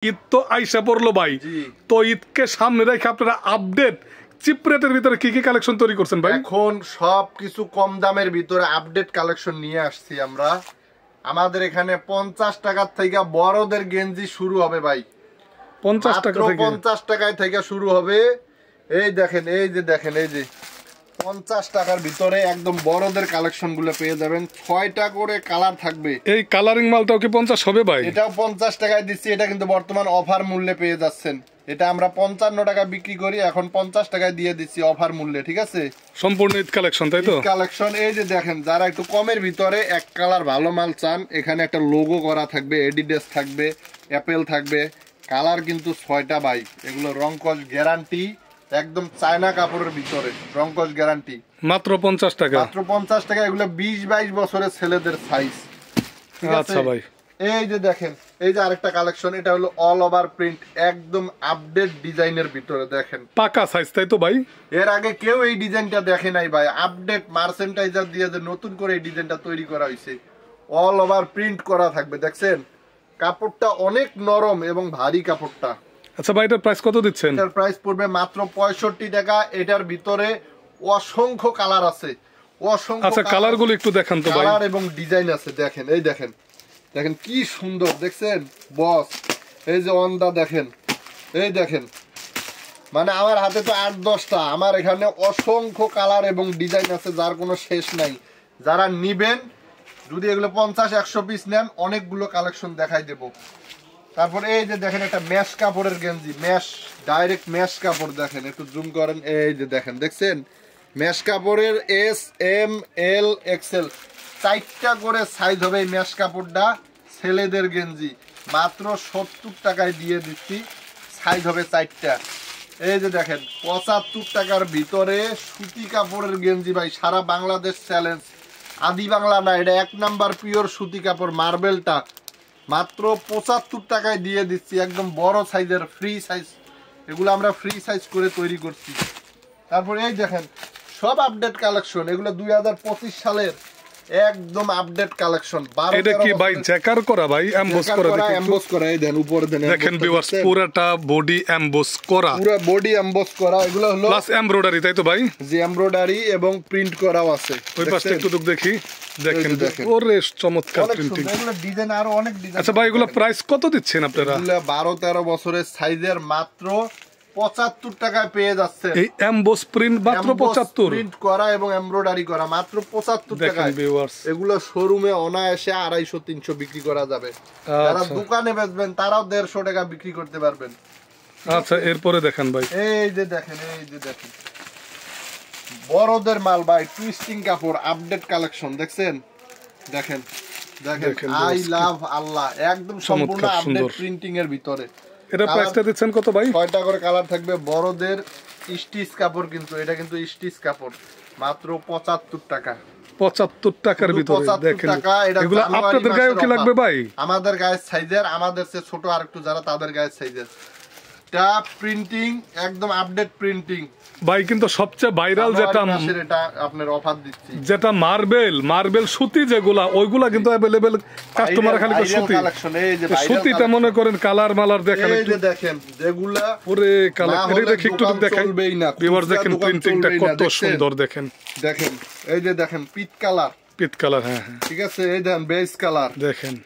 ঈদ তো আইসা পড়লো ভাই, তো ঈদকে সামনে রেখে আপনারা আপডেট চিপ রেটের ভিতরে কি কি কালেকশন তৈরি করছেন ভাই? এখন সবকিছু কম দামের ভিতরে আপডেট কালেকশন নিয়ে আসছি আমরা। আমাদের এখানে 50 টাকা থেকে বড়দের গেঞ্জি শুরু হবে ভাই। 50 টাকা থেকে 50 টাকায় থেকে শুরু হবে। এই দেখেন, এই যে দেখেন, এই যে 50 টাকার ভিতরে একদম বড়দের কালেকশন গুলো পেয়ে যাবেন। 6টা করে কালার থাকবে। এই কালারিং মালটাও কি 50 হবে ভাই? এটাও 50 টাকায় দিচ্ছি। এটা কিন্তু বর্তমান অফার মূল্যে পেয়ে যাচ্ছেন। এটা আমরা 55 টাকা বিক্রি করি, এখন 50 টাকায় দিয়ে দিচ্ছি অফার মূল্যে, ঠিক আছে? সম্পূর্ণ ঈদ কালেকশন, তাই তো? কালেকশন। এই যে দেখেন, যারা একটু কমের ভিতরে এক কালার ভালো মাল চান, এখানে একটা লোগো করা থাকবে, এডিডাস থাকবে, অ্যাপেল থাকবে। কালার কিন্তু 6টা ভাই। এগুলো রংকশ গ্যারান্টি, একদম চায়না কাপড়ের ভিতরে রংকশ গ্যারান্টি। মাত্র 50 টাকা। মাত্র 50 টাকা। এগুলো 20-22 বছরের ছেলেদের সাইজ। আচ্ছা ভাই, এই যে দেখেন, এই যে আরেকটা কালেকশন, এটা হলো অল ওভার প্রিন্ট, একদম আপডেট ডিজাইনের ভিতরে। দেখেন পাকা সাইজ, তাই তো ভাই? এর আগে কেউ এই ডিজাইনটা দেখে নাই ভাই। আপডেট মার্চেন্টাইজার দিয়ে যে নতুন করে এই ডিজাইনটা তৈরি করা হয়েছে, অল ওভার প্রিন্ট করা থাকবে। দেখছেন কাপড়টা অনেক নরম এবং ভারী কাপড়টা। আচ্ছা ভাই, এটার প্রাইস কত দিচ্ছেন? এটার প্রাইস পড়বে মাত্র 65 টাকা। এটার ভিতরে অসংখ্য কালার আছে, অসংখ্য। আচ্ছা, কালারগুলো একটু দেখান তো ভাই। কালার এবং ডিজাইন আছে। দেখেন, এই দেখেন, দেখেন কি সুন্দর। দেখছেন বস, এই যে অন্দা দেখেন, এই দেখেন, মানে আমার হাতে তো 8-10টা। আমার এখানে অসংখ্য কালার এবং ডিজাইন আছে, যার কোনো শেষ নাই। যারা নিবেন, যদি এগুলো 50-100 পিস নেন, অনেকগুলো কালেকশন দেখাই দেব। তারপর এই যে দেখেন, একটা ম্যাশ কাপড়ের গেঞ্জি, ম্যাশ, ডাইরেক্ট ম্যাশ কাপড়। দেখেন, একটু জুম করেন, এই যে দেখেন, দেখছেন ম্যাশ কাপড়ের S, M, L, XL 4টা করে সাইজ হবে এই ম্যাশ কাপড়টা। ছেলেদের গেঞ্জি মাত্র 70 টাকায় দিয়ে দিচ্ছি, সাইজ হবে 4টা। এই যে দেখেন 75 টাকার ভিতরে সুতি কাপড়ের গেঞ্জি ভাই, সারা বাংলাদেশ চ্যালেঞ্জ। আদি বাংলা না, এটা 1 নাম্বার পিওর সুতি কাপড়, মার্বেলটা। মাত্র 75 টাকায় দিয়ে দিচ্ছি, একদম বড় সাইজের ফ্রি সাইজ। এগুলো আমরা ফ্রি সাইজ করে তৈরি করছি। তারপর এই দেখেন সব আপডেট কালেকশন, এগুলো 2025 সালের একদম আপডেট কালেকশন। এটা কি ভাই জ্যাকার করা ভাই? এমবস করা, এমবস করা। এই দেন উপরে দেন, দেখেন ভিউয়ার্স, পুরোটা বডি এমবস করা, পুরো বডি এমবস করা। এগুলো হলো প্লাস এমব্রয়ডারি, তাই তো ভাই? জি, এমব্রয়ডারি এবং প্রিন্ট করাও আছে। ওই পাশটা একটু দেখি। দেখেন, ওরে চমৎকার প্রিন্টিং। এগুলো ডিজাইন আরো অনেক ডিজাইন। আচ্ছা ভাই, এগুলো প্রাইস কত দিচ্ছেন আপনারা? এগুলো 12-13 বছরের সাইজের মাত্র 75 টাকায় পেয়ে যাচ্ছে। এই এমবস প্রিন্ট মাত্র 75, প্রিন্ট করা এবং এমব্রয়ডারি করা, মাত্র 75 টাকায়। এগুলো শোরুমে অনায়াসে 250-300 বিক্রি করা যাবে। যারা দোকানে বেচবেন তারাও 150 টাকা বিক্রি করতে পারবেন। আচ্ছা, এরপরে দেখেন ভাই, এই যে দেখেন, এই যে দেখেন বড়দের মাল ভাই, টুইস্টিং কাপড়, আপডেট কালেকশন। দেখছেন, দেখেন, দেখেন, আই লাভ আল্লাহ, একদম সম্পূর্ণ আপডেট প্রিন্টিং এর ভিতরে। এটা প্রাইসটা দিচ্ছেন কত ভাই? 6টা করে কালার থাকবে। বড়দের স্টিচ কাপড়, কিন্তু এটা কিন্তু স্টিচ কাপড়, মাত্র 75 টাকা। 75 টাকার ভিতরে দেখেন। এগুলো আপনাদের গায়ে কি লাগবে ভাই? আমাদের গায়ের সাইজের, আমাদের চেয়ে ছোট আরেকটু যারা, তাদের গায়ের সাইজের। এটা প্রিন্টিং একদম আপডেট প্রিন্টিং ভাই। কিন্তু সবচেয়ে ভাইরাল যেটা আপনার অফার দিচ্ছি, যেটা মার্বেল সুতি, যেগুলা ওইগুলা কিন্তু अवेलेबल। কাস্টমার খালি তো সুতি কালেকশন। এই যে সুতিটা মনে করেন কালার মালার দেখেন, এই যে দেখেন যেগুলা ওরে কালার, এটা দেখি একটু দেখাই ভিউয়ার্স। দেখেন প্রিন্টিংটা কত সুন্দর। দেখেন, দেখেন, এই যে দেখেন পিট কালার, হ্যাঁ হ্যাঁ, ঠিক আছে। এই দেন বেজ কালার, দেখেন,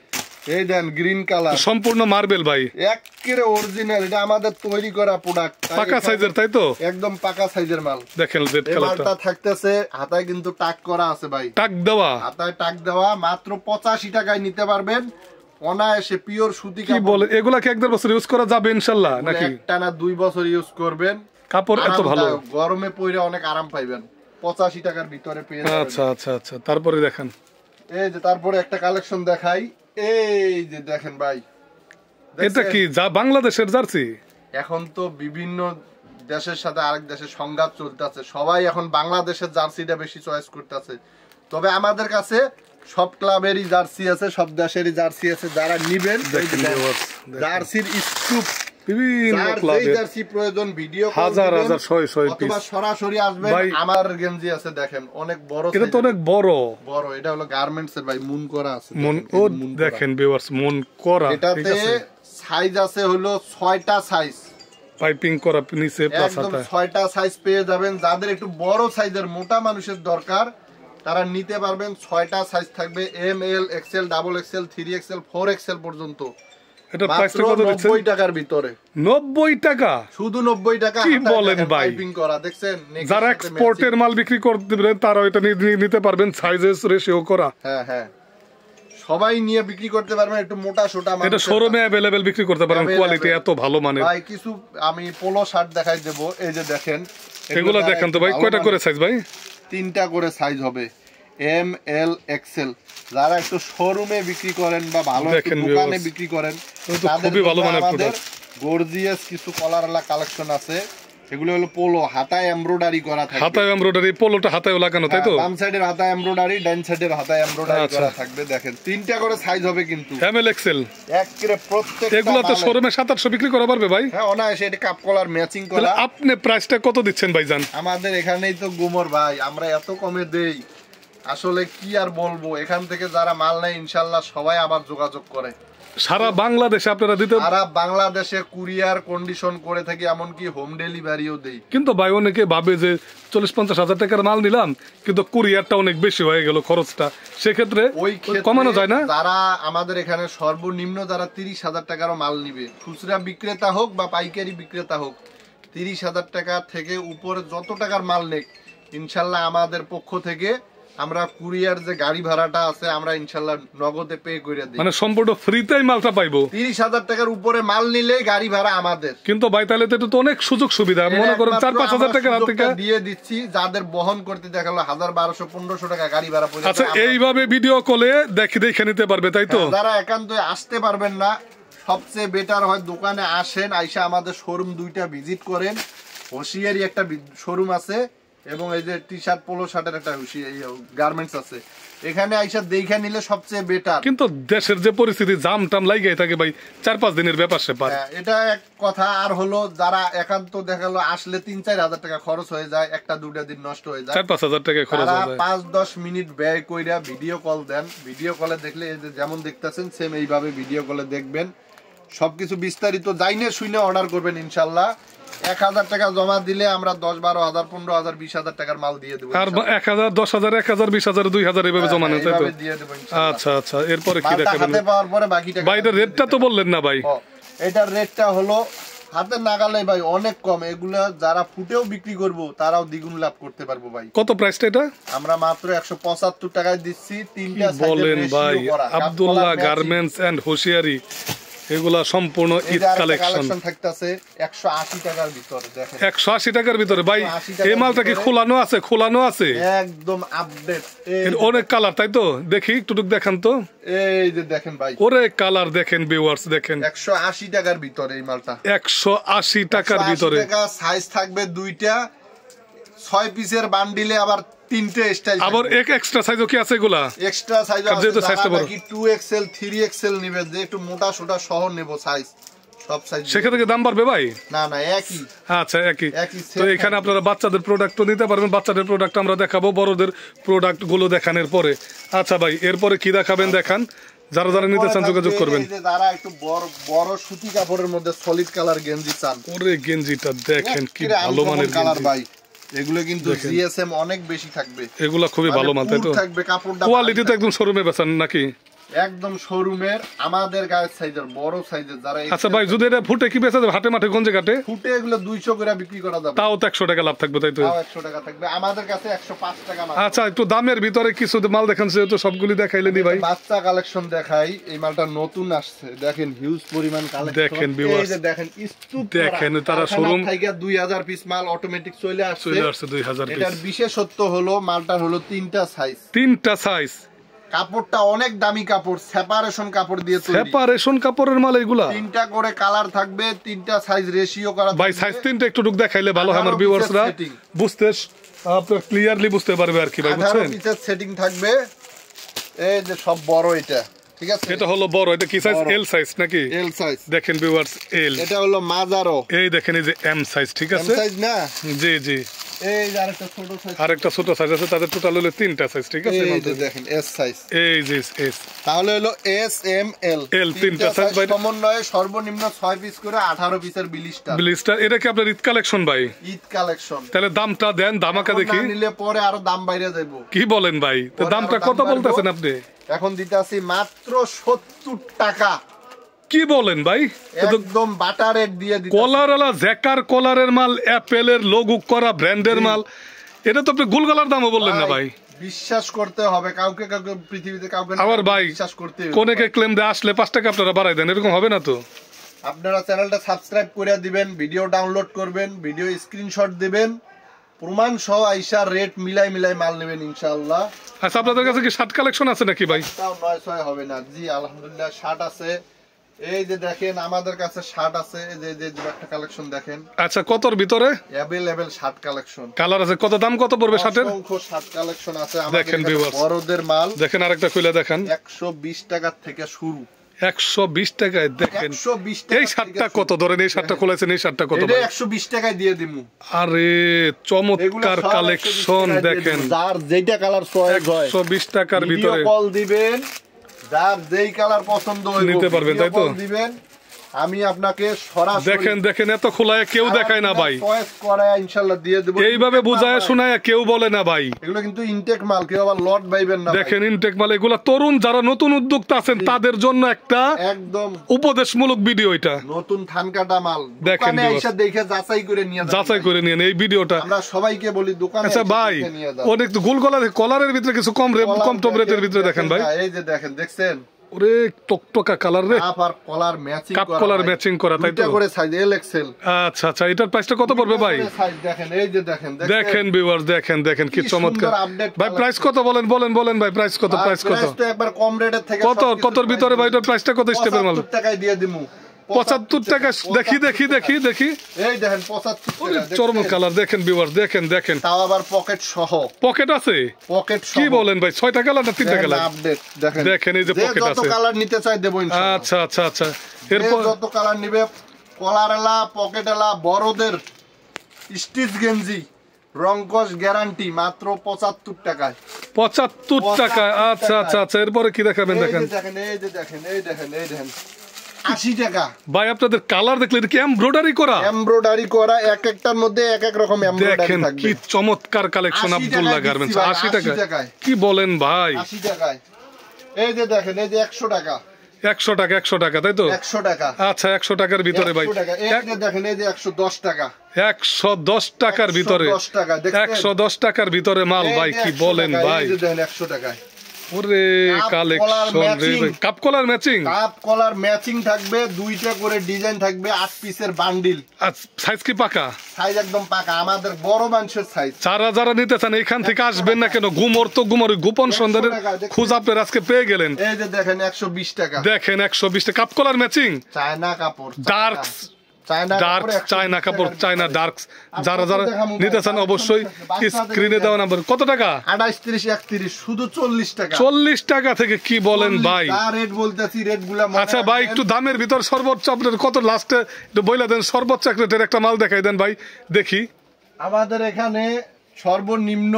এই দেন গ্রিন কালার, সম্পূর্ণ মার্বেল ভাই, একেবারে অরিজিনাল। এটা আমাদের তৈরি করা প্রোডাক্ট, পাকা সাইজের, তাই তো? একদম পাকা সাইজের মাল। দেখেন রেড কালারটা থাকতেছে হাতায় কিন্তু টাক করা আছে ভাই, টাক দেওয়া, হাতায় টাক দেওয়া। মাত্র 85 টাকায় নিতে পারবেন অনায়াসে, পিওর সুতি কাপড়। কি বলে, এগুলা কি 1-1 বছর ইউজ করা যাবে ইনশাআল্লাহ নাকি? একটানা 2 বছর ইউজ করবেন, কাপড় এত ভালো, গরমে পরে অনেক আরাম পাইবেন। 85 টাকার ভিতরে পেয়ে যাবেন। আচ্ছা আচ্ছা আচ্ছা, তারপরে দেখেন, এই যে তারপরে একটা কালেকশন দেখাই। এই যে দেখেন ভাই, এটা কি বাংলাদেশের জার্সি? এখন তো বিভিন্ন দেশের সাথে আরেক দেশের সংঘাত চলতেছে, সবাই এখন বাংলাদেশের জার্সিটা বেশি চয়েস করতেছে। তবে আমাদের কাছে সব ক্লাবেরই জার্সি আছে, সব দেশেরই জার্সি আছে। যারা নিবেন, জার্সির স্তূপ, বিভিন্ন ক্লাবের জার্সি প্রয়োজন, ভিডিও হাজার শয় অথবা সরাসরি আসবেন। আমার গেঞ্জি আছে, দেখেন অনেক বড়, এটা তো অনেক বড়। এটা হলো গার্মেন্টস এর ভাই, মুন করা আছে। মুন, ও দেখেন ভিউয়ার্স, মুন করা। এটাতে সাইজ আছে হলো 6টা সাইজ, পাইপিং করা নিচে প্লাস একদম হাতা। 6টা সাইজ পেয়ে যাবেন। যাদের একটু বড় সাইজের মোটা মানুষের দরকার তারা নিতে পারবেন। 6টা সাইজ থাকবে, M L XL, double XL, 3XL, 4XL পর্যন্ত। এটা প্রাইসটা কত দিচ্ছেন? 90 টাকার ভিতরে। 90 টাকা, শুধু 90 টাকা। কি বলেন ভাই? পাইপিং করা দেখছেন। যারা এক্সপোর্টের মাল বিক্রি করতে পারেন তারা এটা নিতে পারবেন, সাইজেস রেশিও করা। হ্যাঁ হ্যাঁ, সবাই নিয়ে বিক্রি করতে পারবেন। একটু মোটা সোটা এটা শোরুমে अवेलेबल বিক্রি করতে পারেন, কোয়ালিটি এত ভালো মানের। ভাই কিছু আমি পোলো শার্ট দেখাই দেব, এই যে দেখেন এগুলো দেখেন তো ভাই, কয়টা করে সাইজ ভাই? 3টা করে সাইজ হবে, এম এল এক্সেল। যারা একটু শোরুমে বিক্রি করেন বা ভালো একটু দোকানে বিক্রি করেন তাদের খুবই ভালো মানের আমাদের প্রোডাক্ট। গর্জিয়াস কিছু কলারওয়ালা কালেকশন আছে। এগুলো হলো পোলো, হাতায় এমব্রয়ডারি করা থাকে। হাতায় এমব্রয়ডারি, পোলোটা হাতায় লাগানো, তাই তো? বাম সাইডের হাতায় এমব্রয়ডারি, ডান সাইডের হাতায় এমব্রয়ডারি করা থাকবে। দেখেন 3টা করে সাইজ হবে কিন্তু, এমএল এক্সেল। একেবারে প্রত্যেকটা এগুলো তো শোরুমে 700 বিক্রি করা পারবে ভাই? হ্যাঁ অনায়াসে। এটা কাপ কলার ম্যাচিং তাহলে করা। আপনি প্রাইসটা কত দিচ্ছেন ভাইজান? আমাদের এখানেই তো গুমর ভাই, আমরা এত কমে দেই আসলে কি আর বলবো। এখান থেকে যারা মাল নেয় ইনশাল্লাহ সবাই আবার যোগাযোগ করে। সারা বাংলাদেশে আপনারা দিতে? সারা বাংলাদেশে কুরিয়ার কন্ডিশন করে থাকি, এমনকি হোম ডেলিভারিও দেই। কিন্তু ভাই অনেকে ভাবে যে 40-50 হাজার টাকার মাল নিলাম কিন্তু কুরিয়ারটা অনেক বেশি হয়ে গেল খরচটা, সেক্ষেত্রে ওই ক্ষেত্রে কমানো যায় না? যারা আমাদের এখানে সর্বনিম্ন যারা 30,000 টাকারও মাল নিবে, খুচরা বিক্রেতা হোক বা পাইকারি বিক্রেতা হোক, 30,000 টাকা থেকে উপরে যত টাকার মাল নেক ইনশাল্লাহ আমাদের পক্ষ থেকে আমরা কুরিয়ার যে গাড়ি ভাড়াটা আছে আমরা ইনশাল্লাহ নগদে পে করে দিই। মানে সম্পূর্ণ ফ্রিতেই মালটা পাইবো? 30,000 টাকার উপরে মাল নিলে গাড়ি ভাড়া আমাদের। কিন্তু ভাই তাহলে তো এটা তো অনেক সুযোগ সুবিধা। মনে করেন 4-5 হাজার টাকার হাত থেকে দিয়ে দিচ্ছি, যাদের বহন করতে দেখালো 1000, 1200, 1500 টাকা গাড়ি ভাড়া পড়ে। আচ্ছা, এইভাবে ভিডিও কলে দেখে নিতে পারবে, তাই তো? যারা একান্ত আসতে পারবেন না, সবচেয়ে বেটার হয় দোকানে আসেন, আইসা আমাদের শোরুম 2টা ভিজিট করেন। হোশিয়ারি একটা শোরুম আছে এবং এই যে টি শার্ট পোলো শার্টের একটা গার্মেন্টস আছে, এখানে আইসা দেখে নিলে সবচেয়ে বেটার। কিন্তু দেশের যে পরিস্থিতি, জাম টাম লাগিয়ে থাকে ভাই, 4-5 দিনের ব্যাপার সেপার। এটা এক কথা। আর হলো যারা একান্ত দেখালো আসলে 3-4 হাজার টাকা খরচ হয়ে যায়, 1-2 দিন নষ্ট হয়ে যায়, 4-5 হাজার টাকা খরচ হয়ে যায়। 5-10 মিনিট ব্যয় কইরা ভিডিও কল দেন। ভিডিও কলে দেখলে এই যে যেমন দেখতেছেন সেম এইভাবে ভিডিও কলে দেখবেন, সবকিছু বিস্তারিত জাইনে শুনে অর্ডার করবেন ইনশাল্লাহ। 1,000 টাকা জমা দিলে আমরা 10-12 হাজার, 15 হাজার, 20 হাজার টাকার মাল দিয়ে দেবো। আর 1,000, 10,000, 1,000, 20,000, 2,000 এভাবে জমা নেন, তাই তো? দিয়ে দেবো ইনশাল্লাহ। আচ্ছা আচ্ছা, এরপরে কি দেখাবেন হাতে পাওয়ার পরে বাকি টাকা? ভাই এটার রেটটা তো বললেন না ভাই। এটার রেটটা হলো হাতে নাগালে ভাই অনেক কম। এগুলা যারা ফুটেও বিক্রি করবো তারাও দ্বিগুণ লাভ করতে পারবো ভাই। কত প্রাইসটা এটা? আমরা মাত্র 175 টাকায় দিচ্ছি। 3টা বলেন ভাই? আব্দুল্লাহ গার্মেন্টস এন্ড হোশিয়ারি, এগুলা সম্পূর্ণ ঈদ কালেকশন থাকতেছে 180 টাকার ভিতরে। দেখেন 180 টাকার ভিতরে ভাই, এই মালটা কি খোলানো আছে? খোলানো আছে একদম আপডেট। অনেক কালার, তাই তো? দেখি একটু দেখান তো। এই যে দেখেন ভাই, ওরে কালার দেখেন ভিউয়ার্স, দেখেন 180 টাকার ভিতরে এই মালটা। 180 টাকার ভিতরে সাইজ থাকবে 2টা, 6 পিসের বান্ডিলে আবার 3টে স্টাইল। আবার এক্সট্রা সাইজও কি আছে? এগুলা এক্সট্রা সাইজ আছে, যেহেতু সাইজটা বড়। 2XL, 3XL নিবে, যে একটু মোটা সোটা সহ নেব সাইজ, সব সাইজ। সেক্ষেত্রে দাম বাড়বে ভাই? না না, একই। আচ্ছা, একই। তো এখানে আপনারা বাচ্চাদের প্রোডাক্ট নিতে পারবেন। বাচ্চাদের প্রোডাক্ট আমরা দেখাবো বড়দের প্রোডাক্ট গুলো দেখানোর পরে। আচ্ছা ভাই, এরপরে কি দেখাবেন দেখান। যারা যারা নিতে চান যোগাযোগ করবেন। যারা একটু বড় সুতি কাপড়ের মধ্যে সলিড কালার গেঞ্জি চান, ওরে গেঞ্জিটা দেখেন কি ভালো মানের কালার ভাই। এগুলো কিন্তু জিএসএম অনেক বেশি থাকবে। এগুলা খুবই ভালো মান, তাই তো? থাকবে কাপড়টা, কোয়ালিটি তো একদম শোরুমে বেচান নাকি? একদম শোরুমের আমাদের গায়ের সাইজের, বড় সাইজের। যারা আচ্ছা ভাই, যদি এটা ফুটে কি বেচা যাবে হাটে মাঠে গঞ্জে ঘাটে? ফুটে এগুলো 200 করে বিক্রি করা যাবে, তাও তো 100 টাকা লাভ থাকবে, তাই তো? তাও 100 টাকা থাকবে। আমাদের কাছে 105 টাকা মাত্র। আচ্ছা, একটু দামের ভিতরে কিছু মাল দেখান, সেহেতু সবগুলি দেখাইলে নি ভাই। বাচ্চা কালেকশন দেখাই। এই মালটা নতুন আসছে, দেখেন হিউজ পরিমাণ কালেকশন। দেখেন ভিউয়ার্স, এই যে দেখেন স্তূপ দেখেন তারা শোরুম থেকে 2000 পিস মাল অটোমেটিক চলে আসছে 2000 পিস। এটার বিশেষত্ব হলো মালটার হলো 3টা সাইজ। 3টা সাইজ। কাপড়টা অনেক দামি কাপড়, সেপারেশন কাপড় দিয়ে তৈরি। সেপারেশন কাপড়ের মাল এগুলা। 3টা করে কালার থাকবে, 3টা সাইজ রেশিও করা। ভাই সাইজ 3টা একটু দেখাইলে ভালো হয়, আমার ভিউয়ার্সরা বুঝতে আপনারা ক্লিয়ারলি বুঝতে পারবে আর কি ভাই, বুঝছেন? পিসের সেটিং থাকবে। এই যে সব বড়, এটা ঠিক আছে। এটা হলো বড়, এটা কি সাইজ? বড়। এল সাইজ নাকি? L size. দেখেন ভিউয়ার্স, এল। এটা হলো মাজারো। এই দেখেন এই যে এম সাইজ, ঠিক এম আছে? সাইজ না? জি জি। এই যে আরেকটা ছোট সাইজ। আরেকটা ছোট সাইজ আছে, তাদের টোটাল হলো 3টা সাইজ, ঠিক আছে? এই যে দেখেন এস সাইজ। এই যে এস। তাহলে হলো এস এম এল। এল 3টা সাইজ ভাই। সমন্বয়ে সর্বনিম্ন 6 পিস করে 18 পিসের ব্লিস্টার। ব্লিস্টার, এটা কি আপনার ঈদ কালেকশন ভাই? ঈদ কালেকশন। তাহলে দামটা দেন, দামাকা দেখি। না নিলে পরে আরো দাম বাইরে যাইবো। কি বলেন ভাই? তো দামটা কত বলতেছেন আপনি? এখন দিতাছি মাত্র 70 টাকা। কি বলেন ভাই? একদম বাটার রেট দিয়ে দিতাছি। কলারওয়ালা জ্যাকার কলারের মাল, অ্যাপেলের লোগো করা ব্র্যান্ডের মাল, এটা তো আপনি গুলগলার দামও বললেন না ভাই। বিশ্বাস করতে হবে, কাউকে কাউকে পৃথিবীতে কাউকে আবার ভাই বিশ্বাস করতে হবে। কোনেকে ক্লেম দিয়ে আসলে 5 টাকা আপনারা বাড়াই দেন, এরকম হবে না তো? আপনারা চ্যানেলটা সাবস্ক্রাইব করে দিবেন, ভিডিও ডাউনলোড করবেন, ভিডিও স্ক্রিনশট দিবেন, প্রমাণ সহ আইসা রেট মিলাই মিলাই মাল নেবেন ইনশাআল্লাহ। আচ্ছা, আপনাদের কাছে কি শার্ট কালেকশন আছে নাকি ভাই? তাও 9-6 হবে না। জি আলহামদুলিল্লাহ শার্ট আছে। এই যে দেখেন আমাদের কাছে শার্ট আছে, এই যে একটা কালেকশন দেখেন। আচ্ছা, কতর ভিতরে? Available shirt collection. কালার আছে, কত দাম কত পড়বে শার্টের? অসংখ্য শার্ট কালেকশন আছে আমাদের দেখেন কাছে। viewers, বড়দের মাল দেখেন আরেকটা খুলে দেখেন। 120 টাকা থেকে শুরু। 120 টাকায় দেখেন। 120 টাকা। এই শার্টটা কত? ধরেন এই শার্টটা খুলেছেন, এই শার্টটা কত এটা ভাই? 120 টাকায় দিয়ে দিমু। আরে চমৎকার কালেকশন দেখেন। যার যেটা কালার চয়েস হয় 120 টাকার ভিতরে কল দিবেন, যার যেই কালার পছন্দ হয় নিতে পারবেন, তাই তো? দিবেন, আমি আপনাকে সরাসরি দেখেন দেখেন, এত খোলায় কেউ দেখায় না ভাই। চয়েস করে ইনশাআল্লাহ দিয়ে দেব। এইভাবে বুঝায় শোনায় কেউ বলে না ভাই। এগুলো কিন্তু ইনটেক মাল, কেউ আবার লট বাইবেন না। দেখেন ইনটেক মাল, এগুলা তরুণ যারা নতুন উদ্যোক্তা আছেন তাদের জন্য একটা একদম উপদেশমূলক ভিডিও এটা। নতুন ধান কাটা মাল, দেখেন দোকানে viewers, এসে দেখে যাচাই করে নিয়ে যান। যাচাই করে নিয়ে এই ভিডিওটা। আমরা সবাইকে বলি দোকানে আচ্ছা এসে ভাই, দেখে নিয়ে যান। অনেক গোল কলারের ভিতরে কিছু কম টম রেটের ভিতরে দেখেন ভাই। এই যে দেখেন, দেখছেন ওরে টকটকা কালার রে, কাপ আর কলার ম্যাচিং কাপ করা, কলার ম্যাচিং করা, তাই তো? দুইটা করে সাইজ এল এক্সেল। আচ্ছা আচ্ছা, এটার প্রাইসটা কত পড়বে ভাই? সাইজ দেখেন, এই যে দেখেন, দেখেন ভিউয়ার্স, দেখেন দেখেন কি চমৎকার ভাই। প্রাইস কত বলেন বলেন বলেন ভাই, প্রাইস কত? প্রাইস কত? প্রাইস তো একবার কম রেটের থেকে কত কতর ভিতরে ভাই? এটার প্রাইসটা কত স্টেপের মাল? 75 টাকায় দিয়ে দিমু। 75 টাকা। দেখি দেখি দেখি দেখি, এই দেখেন 75 ওরে টাকা। চরম কালার দেখেন ভিউয়ার্স, দেখেন দেখেন। তাও আবার পকেট সহ। পকেট আছে? পকেট সহ। কি বলেন ভাই? 6টা কালার না 3টা কালার? আপডেট দেখেন। দেখেন এই যে পকেট যত আছে। কালার নিতে চাই দেব ইনশাআল্লাহ। আচ্ছা আচ্ছা আচ্ছা, এরপর এরপর যত কালার নিবে, কলারলা, পকেটলা, বড়দের স্টিচ গেঞ্জি রংকশ গ্যারান্টি মাত্র 75 টাকায়। 75 টাকা। আচ্ছা আচ্ছা আচ্ছা, এরপরে কি দেখাবেন? এই দেখেন যে দেখেন, এই যে দেখেন, এই দেখেন, এই দেখেন 80 টাকা। ভাই, আপনাদের কালার দেখলে এটা কি এমব্রয়ডারি করা? এমব্রয়ডারি করা, এক একটার মধ্যে এক এক রকম এমব্রয়ডারি দেখেন থাকবে। কি চমৎকার কালেকশন 80 আব্দুল্লাহ টাকায় গার্মেন্টস। দিচ্ছি ভাই, 80 80 টাকা? টাকায়। কি বলেন ভাই? 80 টাকায়। এই যে দেখেন, এই যে 100 টাকা। 100 টাকা, 100 টাকা, তাই তো? 100 টাকা। আচ্ছা, 100 টাকার ভিতরে ভাই। 100 টাকা। এই যে দেখেন, এই যে 110 টাকা। 110 টাকার ভিতরে, 110 টাকা, দেখছেন? 110 টাকার ভিতরে মাল ভাই, এই যে কি 100 বলেন টাকা, ভাই? এই যে দেখেন 100 টাকায়। ওরে কাপ কালেকশন কলার রে, matching। Cup collar matching. Cup collar matching থাকবে, দুইটা করে ডিজাইন থাকবে, 8 পিসের বান্ডিল। সাইজ কি পাকা? সাইজ একদম পাকা, আমাদের বড় মানুষের সাইজ। যারা যারা নিতে চান এখান থেকে আসবেন না কেন, গুমর তো গুমর, গোপন সন্ধানের 100 টাকা, দেখছেন? খোঁজ আপনার আজকে পেয়ে গেলেন। এই যে দেখেন 120 টাকা। দেখেন 120 টাকা, কাপ কলার ম্যাচিং, চায়না কাপড়, ডার্ক চায়না ডার্ক কাপড়, চায়না কাপড়, চায়না ডার্ক। যারা যারা দেখাবো, নিতে চান অবশ্যই স্ক্রিনে দেওয়া নাম্বার। কত টাকা? 28, 30, 31, শুধু 40 টাকা। 40 টাকা থেকে, কি বলেন ভাই? যা রেট বলতেছি, রেট গুলা মনে আচ্ছা ভাই, রাখবেন। একটু দামের ভিতর সর্বোচ্চ আপনার কত লাস্টে একটু বইলা দেন, সর্বোচ্চ এক রেটের একটা মাল দেখাই দেন ভাই, দেখি। আমাদের এখানে সর্বনিম্ন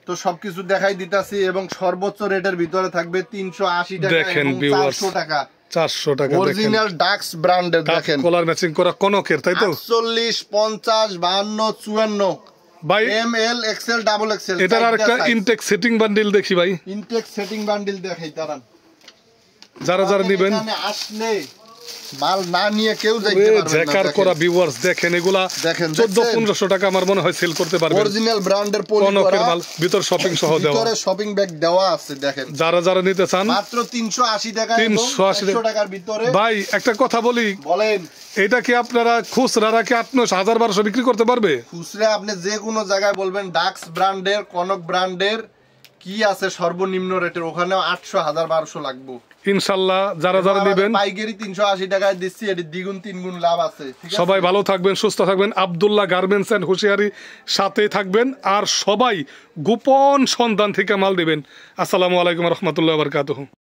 তো সবকিছু দেখাই দিতাছি, এবং সর্বোচ্চ রেটের ভিতরে থাকবে 380 টাকা দেখেন এবং viewers, 400 টাকা। 400 টাকা দেখেন। অরিজিনাল ডাক্স ব্র্যান্ডের দেখেন, কলার ম্যাচিং করা কনকের, তাই তো? 48, 50, 52, 54 ভাই M L XL double XL. এটার আরেকটা ইনটেক সেটিং বান্ডিল দেখি ভাই, ইনটেক সেটিং বান্ডিল দেখাই দাঁড়ান। যারা যারা নেবেন। এখানে আসলে মাল না নিয়ে কেউ যাইতে পারবে না। জ্যাকার করা ভিউয়ার্স দেখেন, এগুলা দেখেন, 1400-1500 টাকা আমার মনে হয় সেল করতে পারবেন। অরিজিনাল ব্র্যান্ডের পলি কনকের করা, মাল, ভিতর শপিং সহ দেওয়া। ভিতরে শপিং ব্যাগ দেওয়া আছে দেখেন। যারা যারা নিতে চান মাত্র 380 টাকা, 380 300 টাকার ভিতরে। ভাই একটা কথা বলি, বলেন, এটা কি আপনারা খুচরা রাখে 800-1200 বিক্রি করতে পারবে? খুচরা আপনি যে কোনো জায়গায় বলবেন ডাক্স ব্র্যান্ডের, কনক ব্র্যান্ডের কি আছে সর্বনিম্ন রেটের, ওখানে 800-1200 লাগবে ইনশাল্লাহ। যারা যারা নেবেন পাইকারি 380 টাকায় দিচ্ছি, এটি দ্বিগুণ তিনগুণ লাভ আছে। ঠিক আছে? সবাই ভালো থাকবেন, সুস্থ থাকবেন। আব্দুল্লাহ গার্মেন্টস এন্ড হুঁশিয়ারি সাথে থাকবেন, আর সবাই গোপন সন্ধান থেকে মাল দিবেন। আসসালামু আলাইকুম রহমতুল্লাহ বারকাতুহু।